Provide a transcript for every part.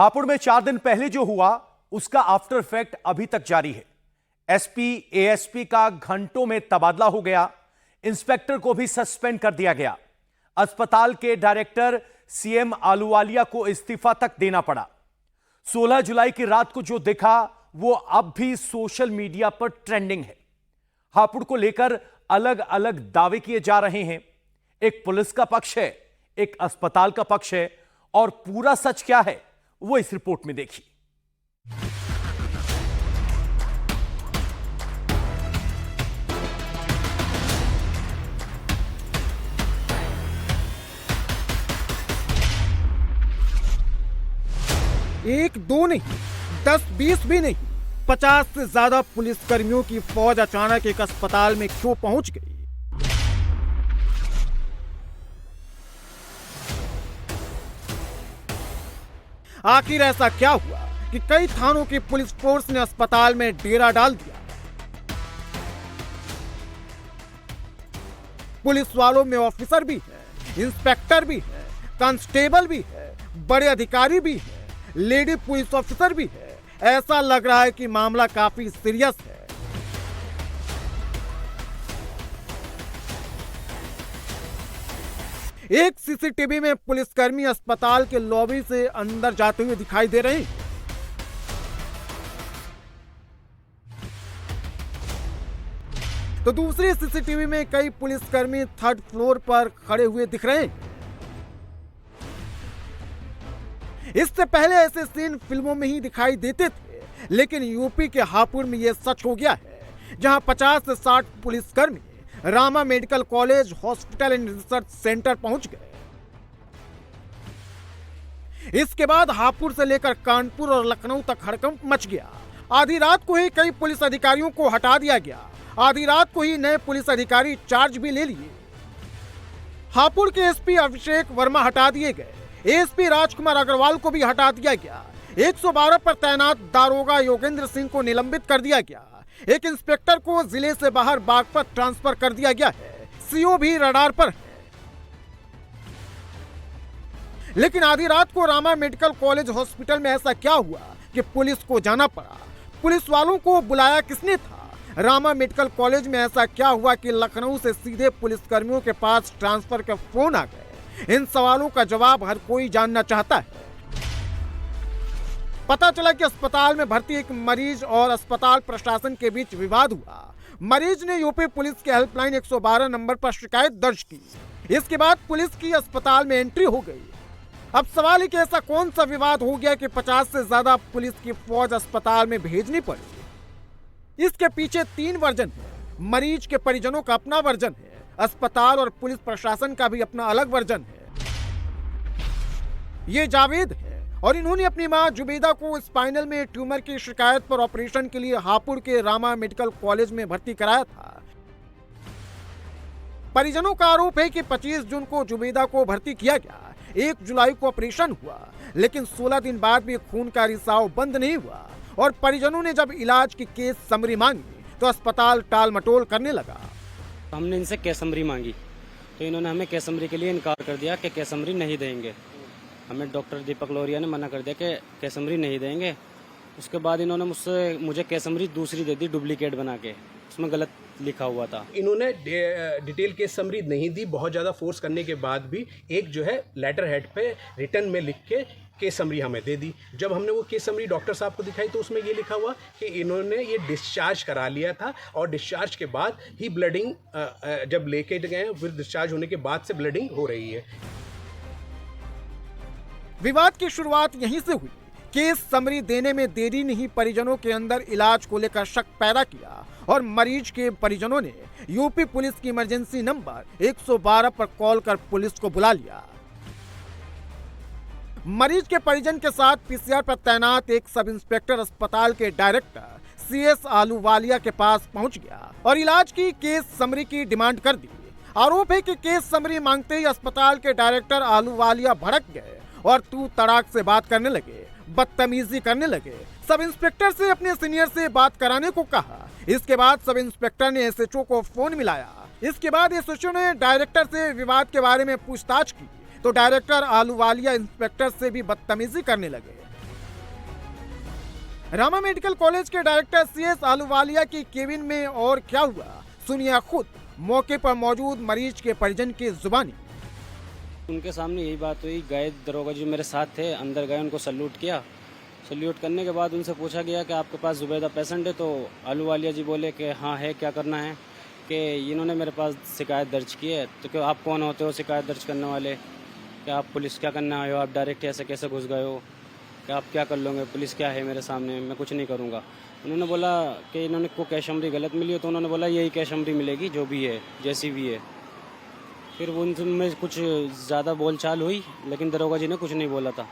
हापुड़ में 4 दिन पहले जो हुआ उसका आफ्टर इफेक्ट अभी तक जारी है। एसपी एएसपी का घंटों में तबादला हो गया। इंस्पेक्टर को भी सस्पेंड कर दिया गया। अस्पताल के डायरेक्टर सीएम आलूवालिया को इस्तीफा तक देना पड़ा। 16 जुलाई की रात को जो दिखा वो अब भी सोशल मीडिया पर ट्रेंडिंग है। हापुड़ को लेकर अलग अलग दावे किए जा रहे हैं। एक पुलिस का पक्ष है, एक अस्पताल का पक्ष है, और पूरा सच क्या है वो इस रिपोर्ट में देखिए। एक दो नहीं, 10-20 भी नहीं, 50 से ज्यादा पुलिसकर्मियों की फौज अचानक एक अस्पताल में क्यों पहुंच गई? आखिर ऐसा क्या हुआ कि कई थानों की पुलिस फोर्स ने अस्पताल में डेरा डाल दिया? पुलिस वालों में ऑफिसर भी है, इंस्पेक्टर भी है, कांस्टेबल भी है, बड़े अधिकारी भी है, लेडी पुलिस ऑफिसर भी है। ऐसा लग रहा है कि मामला काफी सीरियस है। एक सीसीटीवी में पुलिसकर्मी अस्पताल के लॉबी से अंदर जाते हुए दिखाई दे रहे हैं। तो दूसरी सीसीटीवी में कई पुलिसकर्मी 3rd फ्लोर पर खड़े हुए दिख रहे हैं। इससे पहले ऐसे सीन फिल्मों में ही दिखाई देते थे, लेकिन यूपी के हापुड़ में यह सच हो गया है, जहां 50 से 60 पुलिसकर्मी Rama medical college hospital and research centre पहुंच गए। इसके बाद हापुड़ से लेकर कानपुर और लखनऊ तक हड़कंप मच गया। आधी रात को ही कई पुलिस अधिकारियों को हटा दिया गया। आधी रात को ही नए पुलिस अधिकारी चार्ज भी ले लिए। हापुड़ के एसपी अभिषेक वर्मा हटा दिए गए। एसपी राजकुमार अग्रवाल को भी हटा दिया गया। 112 पर तैनात दारोगा योगेंद्र सिंह को निलंबित कर दिया गया। एक इंस्पेक्टर को जिले से बाहर बागपत ट्रांसफर कर दिया गया है। सीओ भी रडार पर है। लेकिन आधी रात को रामा मेडिकल कॉलेज हॉस्पिटल में ऐसा क्या हुआ कि पुलिस को जाना पड़ा? पुलिस वालों को बुलाया किसने था? रामा मेडिकल कॉलेज में ऐसा क्या हुआ कि लखनऊ से सीधे पुलिसकर्मियों के पास ट्रांसफर के फोन आ गए? इन सवालों का जवाब हर कोई जानना चाहता है। पता चला कि अस्पताल में भर्ती एक मरीज और अस्पताल प्रशासन के बीच विवाद हुआ। मरीज ने यूपी पुलिस के हेल्पलाइन 112 नंबर पर शिकायत दर्ज की। इसके बाद पुलिस की अस्पताल में एंट्री हो गई। अब सवाल है कि ऐसा कौन सा विवाद हो गया कि 50 से ज्यादा पुलिस की फौज अस्पताल में भेजनी पड़ी? इसके पीछे 3 वर्जन है। मरीज के परिजनों का अपना वर्जन है, अस्पताल और पुलिस प्रशासन का भी अपना अलग वर्जन है। ये जावेद है और इन्होंने अपनी मां जुबेदा को स्पाइनल में ट्यूमर की शिकायत पर ऑपरेशन के लिए हापुड़ के रामा मेडिकल कॉलेज में भर्ती कराया था। परिजनों का आरोप है कि 25 जून को जुबेदा को भर्ती किया गया। 1 जुलाई को ऑपरेशन हुआ, लेकिन 16 दिन बाद भी खून का रिसाव बंद नहीं हुआ और परिजनों ने जब इलाज की केस समरी मांगी तो अस्पताल टाल मटोल करने लगा। हमने इनसे केस समरी मांगी तो इन्होंने हमें केस समरी के लिए इनकार कर दिया कि केस समरी नहीं देंगे। हमें डॉक्टर दीपक लोरिया ने मना कर दिया कि केस समरी नहीं देंगे। उसके बाद इन्होंने मुझे केस समरी दूसरी दे दी, डुप्लीकेट बना के, उसमें गलत लिखा हुआ था। इन्होंने डिटेल केस समरी नहीं दी। बहुत ज़्यादा फोर्स करने के बाद भी एक जो है लेटर हेड पे रिटर्न में लिख के केस समरी हमें दे दी। जब हमने वो केस समरी डॉक्टर साहब को दिखाई तो उसमें ये लिखा हुआ कि इन्होंने ये डिस्चार्ज करा लिया था और डिस्चार्ज के बाद ही ब्लडिंग, जब लेके गए फिर डिस्चार्ज होने के बाद से ब्लडिंग हो रही है। विवाद की शुरुआत यहीं से हुई। केस समरी देने में देरी ने ही परिजनों के अंदर इलाज को लेकर शक पैदा किया और मरीज के परिजनों ने यूपी पुलिस की इमरजेंसी नंबर 112 पर कॉल कर पुलिस को बुला लिया। मरीज के परिजन के साथ पीसीआर पर तैनात एक सब इंस्पेक्टर अस्पताल के डायरेक्टर सीएस आलूवालिया के पास पहुंच गया और इलाज की केस समरी की डिमांड कर दी। आरोप है कि केस समरी मांगते ही अस्पताल के डायरेक्टर आलूवालिया भड़क गए और तू तड़ाक से बात करने लगे, बदतमीजी करने लगे। सब इंस्पेक्टर से अपने सीनियर से बात कराने को कहा। इसके बाद सब इंस्पेक्टर ने एसएचओ को फोन मिलाया। इसके बाद एसएचओ ने डायरेक्टर से विवाद के बारे में पूछताछ की तो डायरेक्टर आलूवालिया इंस्पेक्टर से भी बदतमीजी करने लगे। रामा मेडिकल कॉलेज के डायरेक्टर सीएस आलूवालिया की केबिन में और क्या हुआ, सुनिए खुद मौके पर मौजूद मरीज के परिजन की जुबानी। उनके सामने यही बात हुई, गए दरोगा जी मेरे साथ थे, अंदर गए, उनको सल्यूट किया। सल्यूट करने के बाद उनसे पूछा गया कि आपके पास जुबैदा पेशेंट है, तो आलूवालिया जी बोले कि हाँ है, क्या करना है, कि इन्होंने मेरे पास शिकायत दर्ज की है। तो क्या आप कौन होते हो शिकायत दर्ज करने वाले, क्या आप पुलिस क्या करने आए हो, आप डायरेक्ट ऐसे कैसे घुस गए हो, कि आप क्या कर लोगे, पुलिस क्या है मेरे सामने, मैं कुछ नहीं करूँगा। उन्होंने बोला कि इन्होंने को कैशमरी गलत मिली हो, तो उन्होंने बोला यही कैशमरी मिलेगी जो भी है, जैसी भी है। फिर उनमें कुछ ज़्यादा बोलचाल हुई, लेकिन दरोगा जी ने कुछ नहीं बोला था।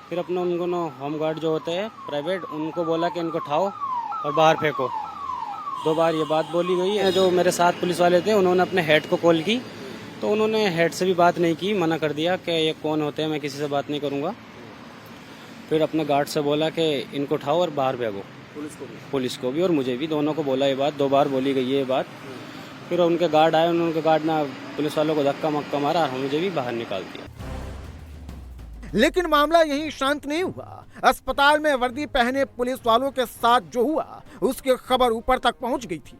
फिर अपने उनको होम गार्ड जो होते हैं प्राइवेट, उनको बोला कि इनको उठाओ और बाहर फेंको। 2 बार ये बात बोली गई है। जो मेरे साथ पुलिस वाले थे उन्होंने अपने हेड को कॉल की, तो उन्होंने हेड से भी बात नहीं की, मना कर दिया कि ये कौन होते हैं, मैं किसी से बात नहीं करूँगा। फिर अपने गार्ड से बोला कि इनको उठाओ और बाहर भेजो, पुलिस को भी और मुझे भी, दोनों को बोला ये बात, 2 बार बोली गई है ये बात। फिर उनके गार्ड आए, उनके गार्ड ने पुलिस वालों को धक्का मक्का मारा और मुझे भी बाहर निकाल दिया। लेकिन मामला यहीं शांत नहीं हुआ। अस्पताल में वर्दी पहने पुलिस वालों के साथ जो हुआ उसकी खबर ऊपर तक पहुंच गई थी।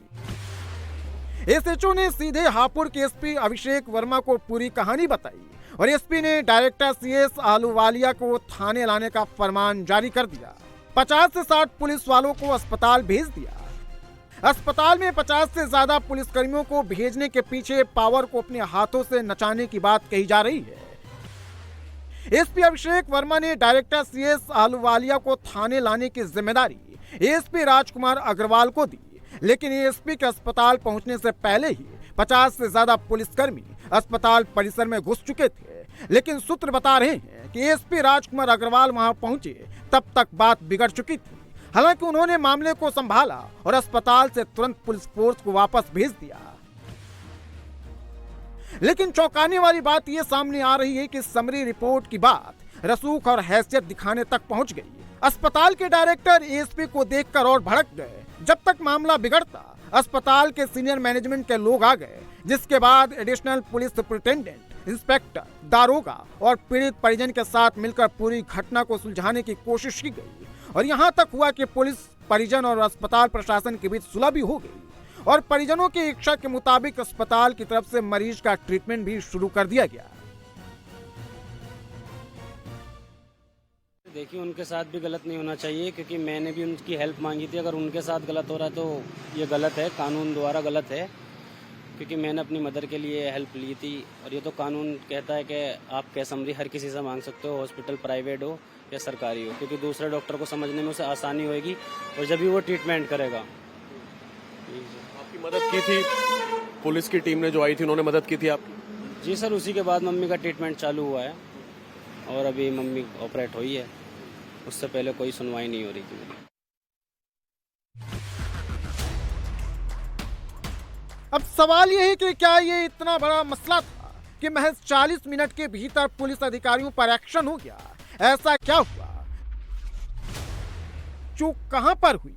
एसएचओ ने सीधे हापुड़ के एसपी अभिषेक वर्मा को पूरी कहानी बताई और एसपी ने डायरेक्टर सीएस आलूवालिया को थाने लाने का फरमान जारी कर दिया। 50 से 60 पुलिस वालों को अस्पताल भेज दिया। अस्पताल में 50 से ज्यादा पुलिसकर्मियों को भेजने के पीछे पावर को अपने हाथों से नचाने की बात कही जा रही है। एसपी अभिषेक वर्मा ने डायरेक्टर सीएस आलूवालिया को थाने लाने की जिम्मेदारी एएसपी राजकुमार अग्रवाल को दी, लेकिन एएसपी के अस्पताल पहुंचने से पहले ही 50 से ज्यादा पुलिसकर्मी अस्पताल परिसर में घुस चुके थे। लेकिन सूत्र बता रहे हैं कि एएसपी राजकुमार अग्रवाल वहां पहुंचे तब तक बात बिगड़ चुकी थी। हालांकि उन्होंने मामले को संभाला और अस्पताल से तुरंत पुलिस फोर्स को वापस भेज दिया। लेकिन चौंकाने वाली बात यह सामने आ रही है कि समरी रिपोर्ट की बात रसूख और हैसियत दिखाने तक पहुंच गई। अस्पताल के डायरेक्टर एएसपी को देखकर और भड़क गए। जब तक मामला बिगड़ता अस्पताल के सीनियर मैनेजमेंट के लोग आ गए, जिसके बाद एडिशनल पुलिस सुपरिटेंडेंट, इंस्पेक्टर, दारोगा और पीड़ित परिजन के साथ मिलकर पूरी घटना को सुलझाने की कोशिश की गई और यहां तक हुआ कि पुलिस, परिजन और अस्पताल प्रशासन के बीच सुलह भी हो गई और परिजनों की इच्छा के मुताबिक अस्पताल की तरफ से मरीज का ट्रीटमेंट भी शुरू कर दिया गया। देखिए, उनके साथ भी गलत नहीं होना चाहिए, क्योंकि मैंने भी उनकी हेल्प मांगी थी। अगर उनके साथ गलत हो रहा है तो ये गलत है, कानून द्वारा गलत है, क्योंकि मैंने अपनी मदर के लिए हेल्प ली थी। और ये तो कानून कहता है कि आप कैशमरी हर किसी से मांग सकते हो, हॉस्पिटल प्राइवेट हो या सरकारी हो, क्योंकि दूसरे डॉक्टर को समझने में उसे आसानी होगी और जब भी वो ट्रीटमेंट करेगा। आपकी मदद की थी, पुलिस की टीम ने जो आई थी उन्होंने मदद की थी आपकी? जी सर, उसी के बाद मम्मी का ट्रीटमेंट चालू हुआ है और अभी मम्मी ऑपरेट हुई है। उससे पहले कोई सुनवाई नहीं हो रही थी मेरी। अब सवाल यह है कि क्या ये इतना बड़ा मसला था कि महज 40 मिनट के भीतर पुलिस अधिकारियों पर एक्शन हो गया? ऐसा क्या हुआ? चूक कहां पर हुई?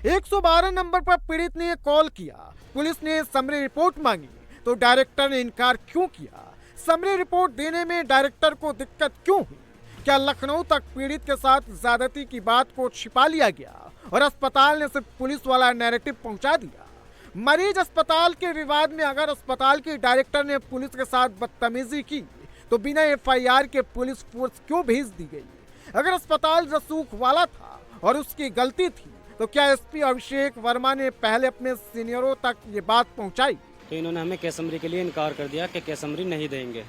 एक 112 नंबर पर पीड़ित ने कॉल किया, पुलिस ने समरी रिपोर्ट मांगी तो डायरेक्टर ने इनकार क्यों किया? समरी रिपोर्ट देने में डायरेक्टर को दिक्कत क्यों हुई? क्या लखनऊ तक पीड़ित के साथ ज्यादती की बात को छिपा लिया गया और अस्पताल ने सिर्फ पुलिस वाला नैरेटिव पहुंचा दिया? मरीज अस्पताल के विवाद में अगर अस्पताल के डायरेक्टर ने पुलिस के साथ बदतमीजी की तो बिना एफआईआर के पुलिस फोर्स क्यों भेज दी गई? अगर अस्पताल रसूख वाला था और उसकी गलती थी तो क्या एसपी अभिषेक वर्मा ने पहले अपने सीनियरों तक ये बात पहुंचाई? तो इन्होंने हमें कैशमरी के लिए इनकार कर दिया कि कैशमरी नहीं देंगे।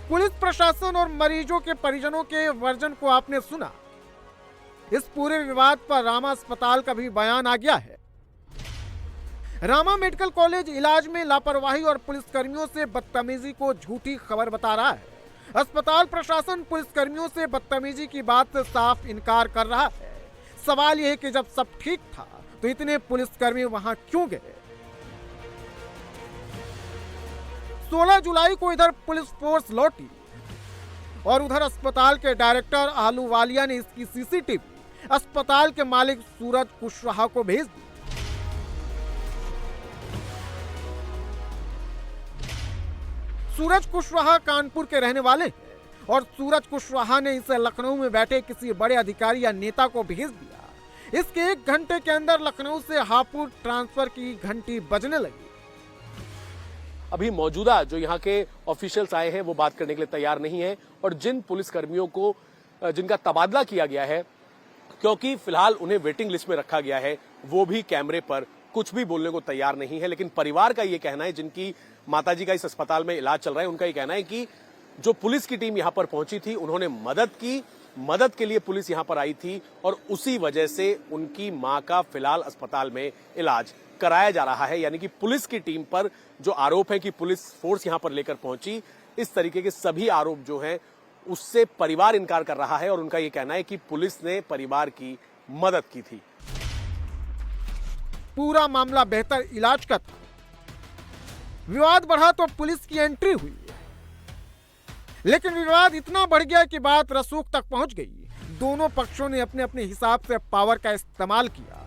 पुलिस प्रशासन और मरीजों के परिजनों के वर्जन को आपने सुना। इस पूरे विवाद पर रामा अस्पताल का भी बयान आ गया है। रामा मेडिकल कॉलेज इलाज में लापरवाही और पुलिसकर्मियों से बदतमीजी को झूठी खबर बता रहा है। अस्पताल प्रशासन पुलिसकर्मियों से बदतमीजी की बात से साफ इनकार कर रहा है। सवाल यह है कि जब सब ठीक था तो इतने पुलिसकर्मी वहां क्यों गए? 16 जुलाई को इधर पुलिस फोर्स लौटी और उधर अस्पताल के डायरेक्टर आलूवालिया ने इसकी सीसीटीवी अस्पताल के मालिक सूरज कुशवाहा को भेज दी। सूरज कुशवाहा कानपुर के रहने वाले हैं और सूरज कुशवाहा ने इसे लखनऊ में बैठे किसी बड़े अधिकारी या नेता को भेज दिया। इसके 1 घंटे के अंदर लखनऊ से हापुड़ ट्रांसफर की घंटी बजने लगी। अभी मौजूदा जो यहाँ के ऑफिशियल्स आए हैं वो बात करने के लिए तैयार नहीं है, और जिन पुलिसकर्मियों को जिनका तबादला किया गया है, क्योंकि फिलहाल उन्हें वेटिंग लिस्ट में रखा गया है, वो भी कैमरे पर कुछ भी बोलने को तैयार नहीं है। लेकिन परिवार का ये कहना है, जिनकी माताजी का इस अस्पताल में इलाज चल रहा है, उनका ये कहना है कि जो पुलिस की टीम यहां पर पहुंची थी, उन्होंने मदद की, मदद के लिए पुलिस यहां पर आई थी, और उसी वजह से उनकी मां का फिलहाल अस्पताल में इलाज कराया जा रहा है। यानी कि पुलिस की टीम पर जो आरोप है कि पुलिस फोर्स यहां पर लेकर पहुंची, इस तरीके के सभी आरोप जो हैं उससे परिवार इनकार कर रहा है, और उनका यह कहना है कि पुलिस ने परिवार की मदद की थी। पूरा मामला बेहतर इलाज का था। विवाद बढ़ा तो पुलिस की एंट्री हुई, लेकिन विवाद इतना बढ़ गया कि बात रसूख तक पहुंच गई। दोनों पक्षों ने अपने अपने हिसाब से पावर का इस्तेमाल किया